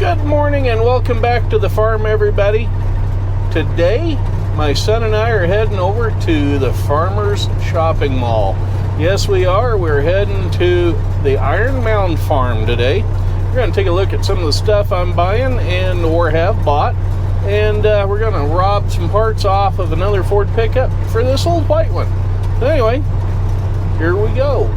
Good morning and welcome back to the farm, everybody. Today, my son and I are heading over to the Farmers Shopping Mall. Yes, we are. We're heading to the Iron Mound Farm today. We're going to take a look at some of the stuff I'm buying and or have bought. And we're going to rob some parts off of another Ford pickup for this old white one. So anyway, here we go.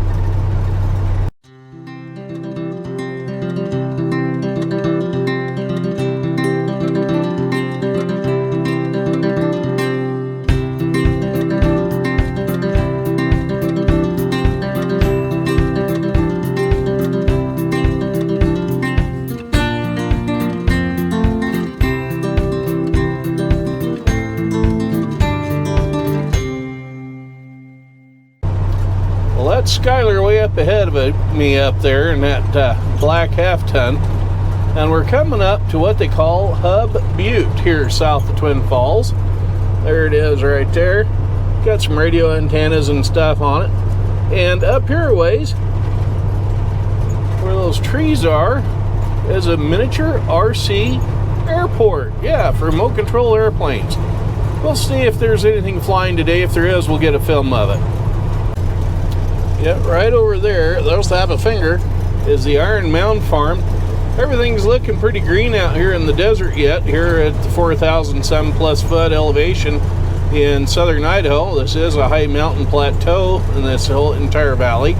Skyler way up ahead of me up there in that black half-ton, and we're coming up to what they call Hub Butte here south of Twin Falls. There it is right there. Got some radio antennas and stuff on it, and up here a ways where those trees are is a miniature RC airport. Yeah, for remote control airplanes. We'll see if there's anything flying today. If there is, we'll get a film of it. Yeah, right over there, those have a finger, is the Iron Mound Farm. Everything's looking pretty green out here in the desert yet, here at the 4,000 plus foot elevation in southern Idaho. This is a high mountain plateau in this whole entire valley.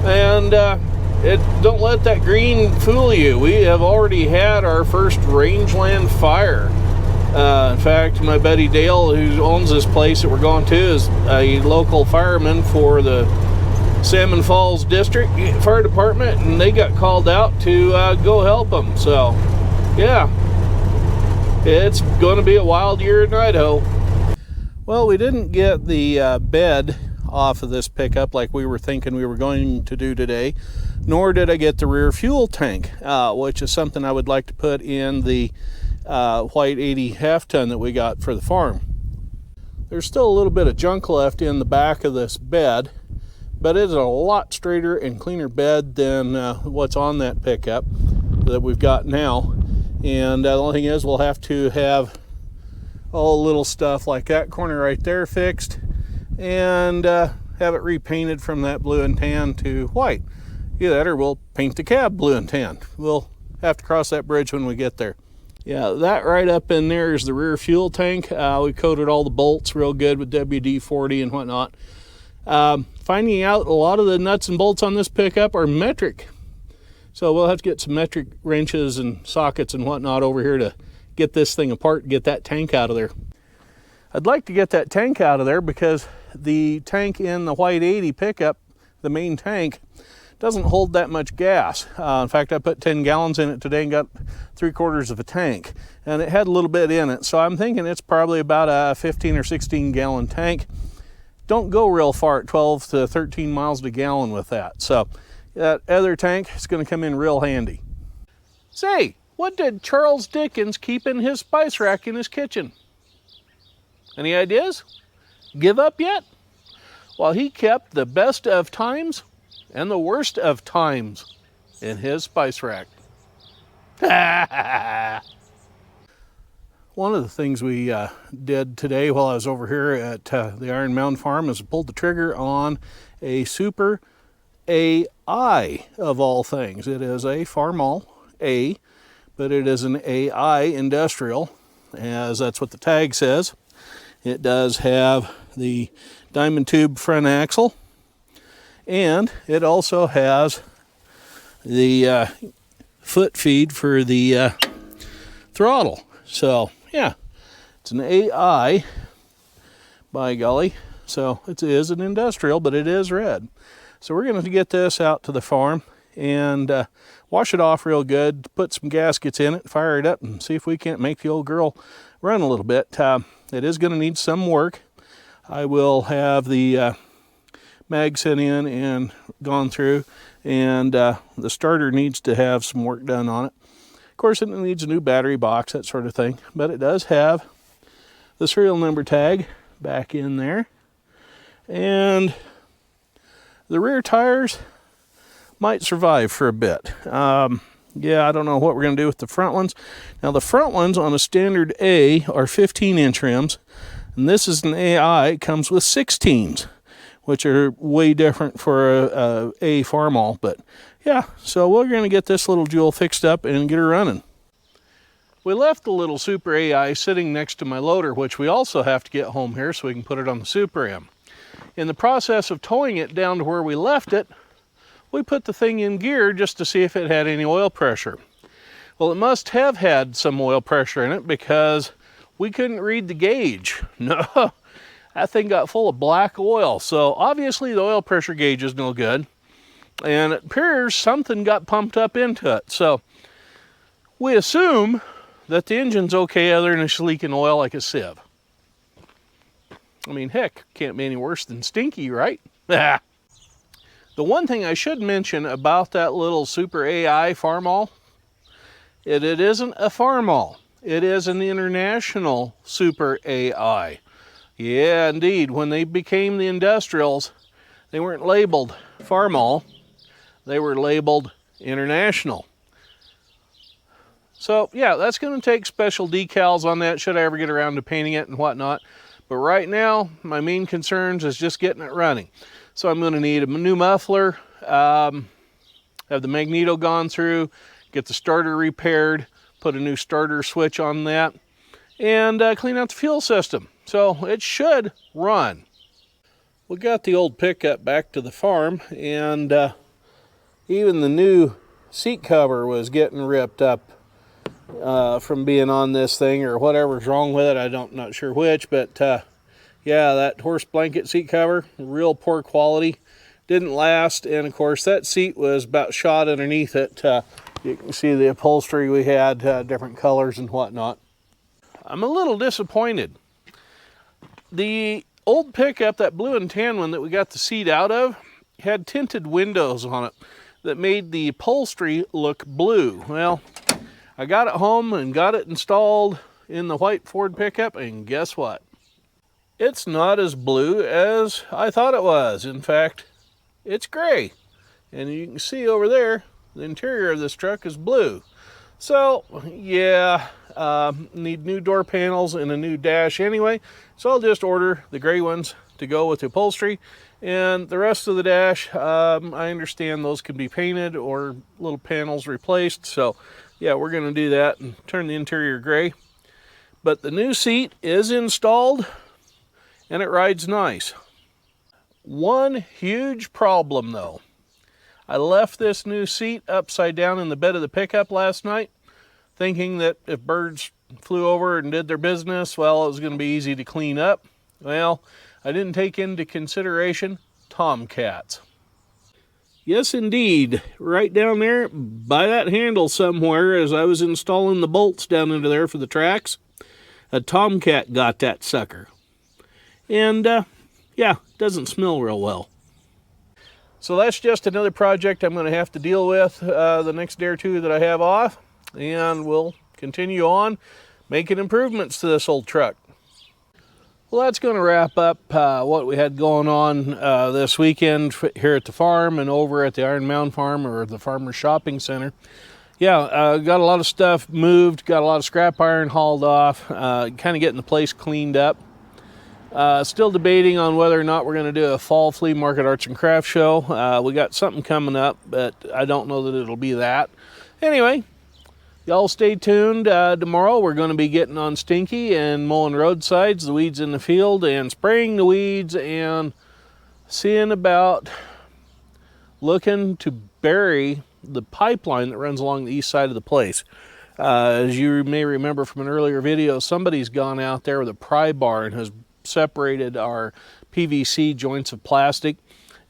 And don't let that green fool you. We have already had our first rangeland fire. In fact, my buddy Dale, who owns this place that we're going to, is a local fireman for the Salmon Falls District Fire Department, and they got called out to go help them. So, yeah, it's going to be a wild year in Idaho. Well, we didn't get the bed off of this pickup like we were thinking we were going to do today, nor did I get the rear fuel tank, which is something I would like to put in the white 80 half-ton that we got for the farm. There's still a little bit of junk left in the back of this bed, but it's a lot straighter and cleaner bed than what's on that pickup that we've got now. And the only thing is, we'll have to have all little stuff like that corner right there fixed, and have it repainted from that blue and tan to white. Either that or we'll paint the cab blue and tan. We'll have to cross that bridge when we get there. Yeah, that right up in there is the rear fuel tank. We coated all the bolts real good with WD-40 and whatnot. Finding out a lot of the nuts and bolts on this pickup are metric, so we'll have to get some metric wrenches and sockets and whatnot over here to get this thing apart and get that tank out of there. I'd like to get that tank out of there because the tank in the white 80 pickup, the main tank, doesn't hold that much gas. In fact, I put 10 gallons in it today and got 3/4 of a tank, and it had a little bit in it, so I'm thinking it's probably about a 15 or 16 gallon tank. Don't go real far at 12 to 13 miles to gallon with that. So that other tank is going to come in real handy. Say, what did Charles Dickens keep in his spice rack in his kitchen? Any ideas? Give up yet? Well, he kept the best of times and the worst of times in his spice rack. One of the things we did today while I was over here at the Iron Mound Farm is pulled the trigger on a Super AI of all things. It is a Farmall A, but it is an AI industrial, as that's what the tag says. It does have the diamond tube front axle, and it also has the foot feed for the throttle. So yeah, it's an AI, by golly. So it is an industrial, but it is red. So we're going to get this out to the farm and wash it off real good, put some gaskets in it, fire it up, and see if we can't make the old girl run a little bit. It is going to need some work. I will have the mag sent in and gone through, and the starter needs to have some work done on it. Of course, it needs a new battery box, that sort of thing, but it does have the serial number tag back in there. And the rear tires might survive for a bit. Yeah, I don't know what we're going to do with the front ones. Now, the front ones on a standard A are 15-inch rims, and this is an AI. It comes with 16s, which are way different for a Farmall. But yeah, so we're going to get this little jewel fixed up and get her running. We left the little Super AI sitting next to my loader, which we also have to get home here so we can put it on the Super M. In the process of towing it down to where we left it, we put the thing in gear just to see if it had any oil pressure. Well, it must have had some oil pressure in it because we couldn't read the gauge. No, that thing got full of black oil. So obviously the oil pressure gauge is no good. And it appears something got pumped up into it. So we assume that the engine's okay other than it's leaking oil like a sieve. I mean, heck, can't be any worse than stinky, right? The one thing I should mention about that little Super AI Farmall, it isn't a Farmall. It is an international Super AI. Yeah, indeed. When they became the industrials, they weren't labeled Farmall. They were labeled international. So yeah, that's going to take special decals on that should I ever get around to painting it and whatnot. But right now, my main concerns is just getting it running. So I'm going to need a new muffler, have the magneto gone through, get the starter repaired, put a new starter switch on that, and clean out the fuel system. So it should run. We got the old pickup back to the farm, and even the new seat cover was getting ripped up from being on this thing, or whatever's wrong with it. Not sure which, but yeah, that horse blanket seat cover, real poor quality, didn't last. And of course that seat was about shot underneath it. You can see the upholstery we had, different colors and whatnot. I'm a little disappointed. The old pickup, that blue and tan one that we got the seat out of, had tinted windows on it that made the upholstery look blue. Well, I got it home and got it installed in the white Ford pickup, and guess what? It's not as blue as I thought it was. In fact, it's gray. And you can see over there, the interior of this truck is blue. So, yeah, need new door panels and a new dash anyway. So I'll just order the gray ones to go with the upholstery. And the rest of the dash, I understand those can be painted or little panels replaced. So yeah, we're going to do that and turn the interior gray. But the new seat is installed and it rides nice. One huge problem though. I left this new seat upside down in the bed of the pickup last night, thinking that if birds flew over and did their business, well, it was going to be easy to clean up. Well, I didn't take into consideration tomcats. Yes, indeed. Right down there by that handle somewhere, as I was installing the bolts down into there for the tracks, a tomcat got that sucker. And, yeah, doesn't smell real well. So that's just another project I'm going to have to deal with the next day or two that I have off. And we'll continue on making improvements to this old truck. Well, that's going to wrap up what we had going on this weekend here at the farm and over at the Iron Mound Farm, or the Farmer's Shopping Center. Yeah, got a lot of stuff moved, got a lot of scrap iron hauled off, kind of getting the place cleaned up. Still debating on whether or not we're going to do a fall flea market arts and crafts show. We got something coming up, but I don't know that it'll be that. Anyway, y'all stay tuned. Tomorrow we're going to be getting on Stinky and mowing roadsides, the weeds in the field, and spraying the weeds, and seeing about looking to bury the pipeline that runs along the east side of the place. As you may remember from an earlier video, somebody's gone out there with a pry bar and has separated our PVC joints of plastic.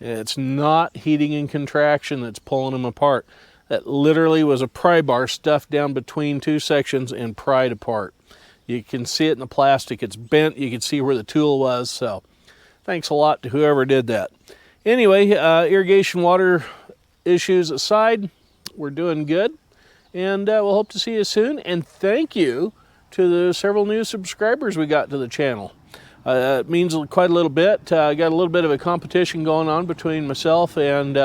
It's not heating and contraction that's pulling them apart. That literally was a pry bar stuffed down between two sections and pried apart. You can see it in the plastic. It's bent. You can see where the tool was. So thanks a lot to whoever did that. Anyway, irrigation water issues aside, we're doing good. And we'll hope to see you soon. And thank you to the several new subscribers we got to the channel. It means quite a little bit. I got a little bit of a competition going on between myself and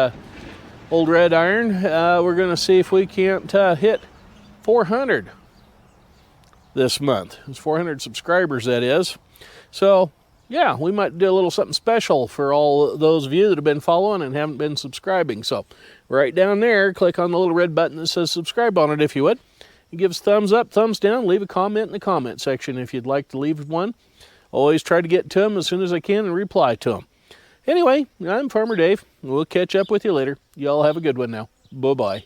Old Red Iron. We're going to see if we can't hit 400 this month. It's 400 subscribers, that is. So, yeah, we might do a little something special for all those of you that have been following and haven't been subscribing. So, right down there, click on the little red button that says subscribe on it if you would. Give us a thumbs up, thumbs down, leave a comment in the comment section if you'd like to leave one. Always try to get to them as soon as I can and reply to them. Anyway, I'm Farmer Dave. We'll catch up with you later. Y'all have a good one now. Bye-bye.